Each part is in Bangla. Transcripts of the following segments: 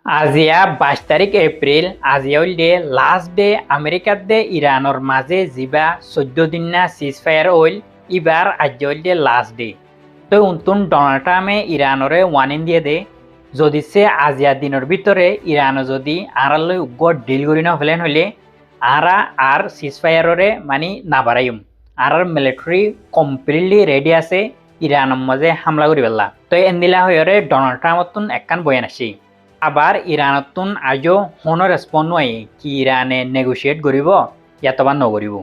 আজিয়া 22 এপ্রিল আজিয়া হইলে লাস্ট ডে আমেরিকার দে ইরানোর মাঝে যিবা 14 দিন না সিজ ফায়ার হইল ইবার আজ হইলে লাস্ট ডে। তো উনতুন ডোনাল্ড ট্রাম্পে ইরানরে ওয়ার্নিং দিয়ে দে যদি সে আজিয়া দিনের ভিতরে ইরানো যদি আরালৈ উগ্র ডিল করি না ফেলেন হইলে আরা আর সিজ ফায়াররে মানে না বাড়াইম আর মিলিটারি কমপ্লিটলি রেডি আছে ইরানের মাঝে হামলা করি পেলা। তো এন্দিলা হয়ে ডোনাল্ড ট্রাম্পতুন একখান বয়ান আসি আবার ইরানতুন আজও হনো রেসপন্ড নয় কি ইরানে নেগোসিয়েট করিব ইয়াতবা নকরিব।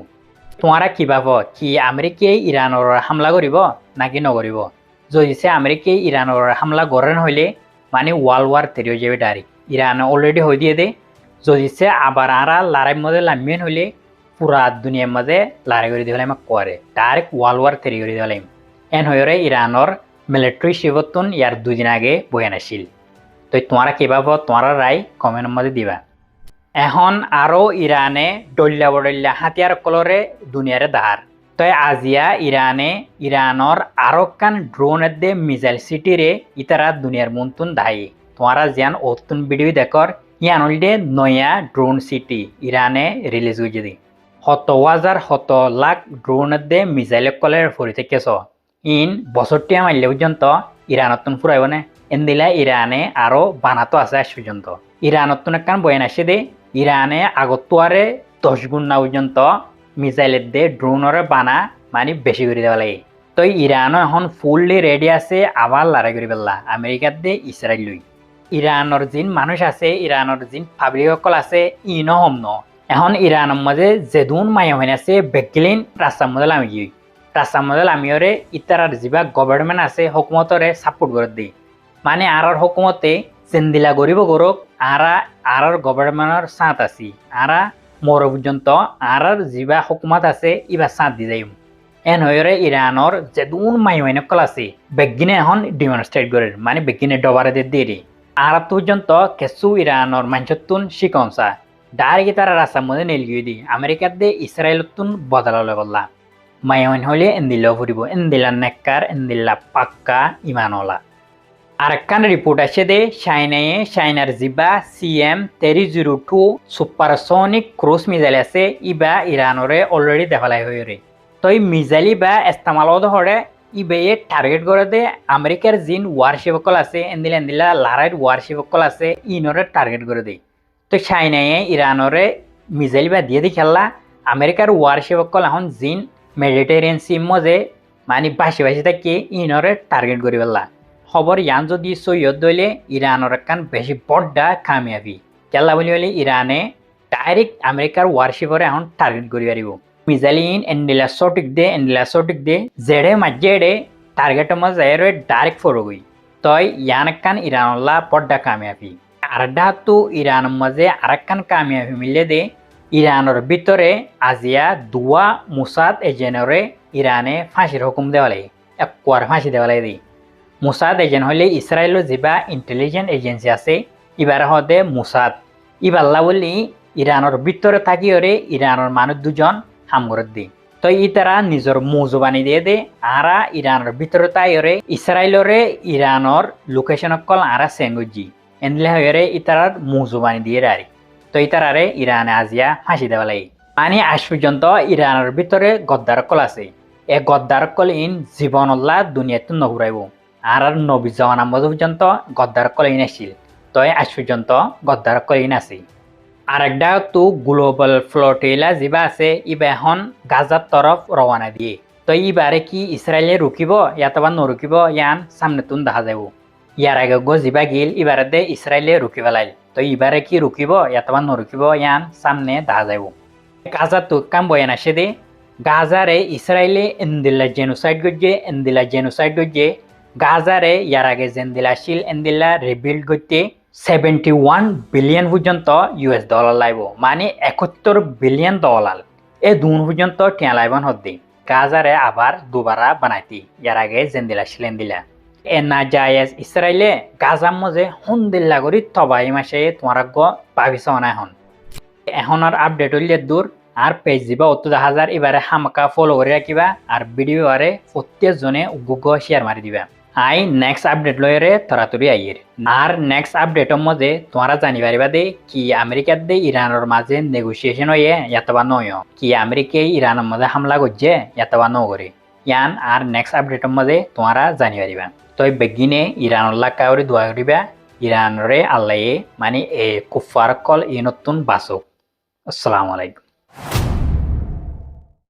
তোমারা কি ভাব কি আমেরিকাই ইরানৰ হামলা করিব নাকি নকরিব? যদি সে আমেরিকাই ইরানৰ হামলা করেন হইলে মানে ওয়ার্ল্ড ওয়ার 3 হয়ে যাবে ডাইরেক্ট। ইরান অলরেডি হয়ে দিয়ে দে যদি সে আবার আরা লড়াই মধ্যে লামিয়েন হইলে পুরা দুনিয়ার মাঝে লড়াই করে দিয়ে আমাক করে ডাইরেক্ট ওয়ার্ল্ড ওয়ার 3 করে দিয়ে এন হয়ে ইরানের মিলিটারি শিবতুন ইয়ার 2 দিন আগে বয়ান আসিল। তো তোমারা কি ভাব তোমারা রায় কমেন্টের মধ্যে দিবা। এখন আরও ইরানে ডল্লা বডল্লা হাতিয়ার কলরে দুনিয়ারে দাহার। তো আজিয়া ইরানে ইরানর আরো কান ড্রোনের দে মিসাইল সিটিরে ইতারা দুনিয়ার মন্তুন দায়ী। তোমারা যেন অতুন ভিডিও দেখর ইয়ান হইলে নয়া ড্রোন সিটি ইরানে রিলিজ হয়ে দি 100,000 ড্রোনের দে মিসাইল কলের ফরি থেকেছ ইন বছরটিয়া মারলে পর্যন্ত ইরানতুন ফুরাইব না এন্দিলা ইরানে আরো বানাতো আছে আজ পর্যন্ত। ইরানতুন একখান বয়ান আসে দে ইরানে আগতুয়ারে 10 গুণ না পর্যন্ত মিসাইলের দে ড্রোনরে বানা মানে বেশি করে দেওয়া লাগে। তো ইরানও এখন ফুললি রেডি আছে আবার লড়াই করে পেলা আমেরিকার দে ইসরায়েল লই। ইরানের যিন মানুষ আছে ইরানের যিন পাবলিক সকল আছে ইনো হম ন এখন ইরানের মাঝে যেদুন মায়া হয়ে আছে বেগলিন রাস্তার মধ্যে আমি গিয়ে রাস্তার মধ্যে আমিওরে ইতারার যিবা গভর্নমেন্ট আছে হকুমতরে সাপোর্ট করে দিই মানে আর হকুমতে চেন্দিলা গরিব গরক আর গভর্নমেন্টর সাঁত আছি আরা মর পর্যন্ত আর যিবা হকুমত আছে ইবার সাঁত দি যাই এন হয়ে ইরানর যেদুন মাইনকল আছে বেগিনে এখন ডিমনস্ট্রেট করে মানে বেগিনে ডবারে দিয়ে আর পর্যন্ত কেসু ইরানর মাঞ্চতুন শিকনসা ডাইরেক্ট তারা রাস্তার মধ্যে নেল গিয়ে দি আমেরিকার দে ইসরায়েলতুন বদলালে বললা মাইন হলে এন্দিল্লা ফুরিব এন্দিল্লা নেককার এন্দিল্লা পাক্কা ইমানওয়ালা। আরেকখান রিপোর্ট আছে দে চাইনার যিবা CM-302 সুপারসনিক ক্রুজ মিসাইল আছে ইবা ইরানরে অলরেডি দেখালাই হয়ে তো এই মিসাইল বা ইস্তেমাল হরে ইবে টার্গেট করে দে আমেরিকার যিন ওয়ারশিপকল আছে এন্দিলা লারাইট ওয়ারশিপকল আছে ইনরে টার্গেট করে দেয়। তো চাইনায়ে ইরানরে মিসাইল বা দিয়ে দি খেললা আমেরিকার ওয়ারশিপকল এখন যিন মেডিটেরিয়ান সিম মজে মানে বাসি থাকি ইনরে টার্গেট করে পেলা খবর ইয়ান যদি সৈয়দ দইলে ইরানের একখান বেশি বড়া কামিয়াবি কেলা বলি হলে ইরানে ডাইরেক্ট আমেরিকার ওয়ারশিপরে এখন টার্গেট করি পারিব মিসাইল ইন এন্ডিলা সঠিক দে জেডে মাঝে টার্গেটের মধ্যে ডাইরেক্ট ফোর গই তই ইয়ান একখান ইরানলা বড়া কামিয়াবি আরেকটা তো ইরানের মাঝে আরেকখান কামিয়াবি মিলে দে ইরানের ভিতরে আজিয়া দুয়া মুসাদ এজেন্টরে ইরানে ফাঁসির হুকুম দেওয়া লাগে একবার ফাঁসি দেওয়া লাগে মুসাদ এজেন্ট হলে ইসরায়েলের যিবা ইন্টেলিজেন্ট এজেন্সি আছে ইবার হদে মুসাদ ইবাল্লা বলি ইরানের ভিতরে থাকিওরে ইরানের মানুষ 2 জন হামগরত দি তো ইতারা নিজের মৌজবানি দিয়ে দে আরা ইরানের ভিতরে তাইরে ইসরায়েলরে ইরানের লোকেশন কল আরা সেঙ্গুজি এনলে হয়ে ইতারার মৌজবানি দিয়ে রারি তো ইতারারে ইরানে আজিয়া ফাঁসি দেওয়া লাগে মানে আজ পর্যন্ত ইরানের ভিতরে গদ্দার কল আছে এ গদ্দার কল ইন জীবনল্লা দুনিয়াতে নঘুরাইব আর নবী জওয়ান আহমদ পর্যন্ত গদ্দার কলিন আসছিল তো আজ পর্যন্ত গদ্দার কলিন আছে। আরেকটা তো গ্লোবাল ফ্লোটিলা যিবা আছে ইবা এখন গাজার তরফ রওনা দিয়ে তো ইবারে কি ইসরায়েলে রুকিব ইয়াতবা নরুকিব ইয়ান সামনে তুন দেখা যাব ইয়ার আগে যিবা গিল ইবারে দে ইসরায়েলে রুকি পেলাইল তো ইবারে কি রুকিব ইয়াতবা নরুকিব ইয়ান সামনে দেখা যাব। গাজার তো কাম বয়ান আসে দে গাজারে ইসরায়েলে এন্দিলা জেনোসাইড গজ্জে গাজারে ইয়ার আগে জেন্দিলা শিল এন্দিলা রিবিল্ড করতে 71 বিলিয়ন পর্যন্ত US ডলার লাইব মানে 71 বিলিয়ন ডলার এ দুন পর্যন্ত টিয়া লাইবন হদ্দি গাজারে আবার দুবারা বানাইতি ইয়ার আগে জেন্দিলা শিল এন্দিলা এ না জায়েজ ইসরায়েলে গাজার মধ্যে হুন্দিল্লা করি তবাই মাসে তোমার ভাবিস না এখন আর আপডেট হইলে দূর আর পেজ দিবা 70,000 এবারে হামকা ফলো করে রাখিবা আর ভিডিও আরে প্রত্যেকজনে গুগো শেয়ার মারি দিবা। আই নেক্সট আপডেট লয়রে তরাতরি আইয়ের আর নেক্সট আপডেটর মধ্যে তোমরা জানি পারিবা দে কি আমেরিকার দে ইরানের মাঝে নেগোসিয়েশন হয়ে ইয়াতবা নয় কি আমেরিকায় ইরানের মধ্যে হামলা করছে ইয়াতবা নগরে ইয়ান আর নেক্সট আপডেটর মধ্যে তোমরা জানি পারিবা তই বেগিনে ইরানের লাকাউরি দোয়া করিবা ইরানরে আল্লাহ মানে এ কুফার কল ই নতুন বাসক আসসালামু আলাইকুম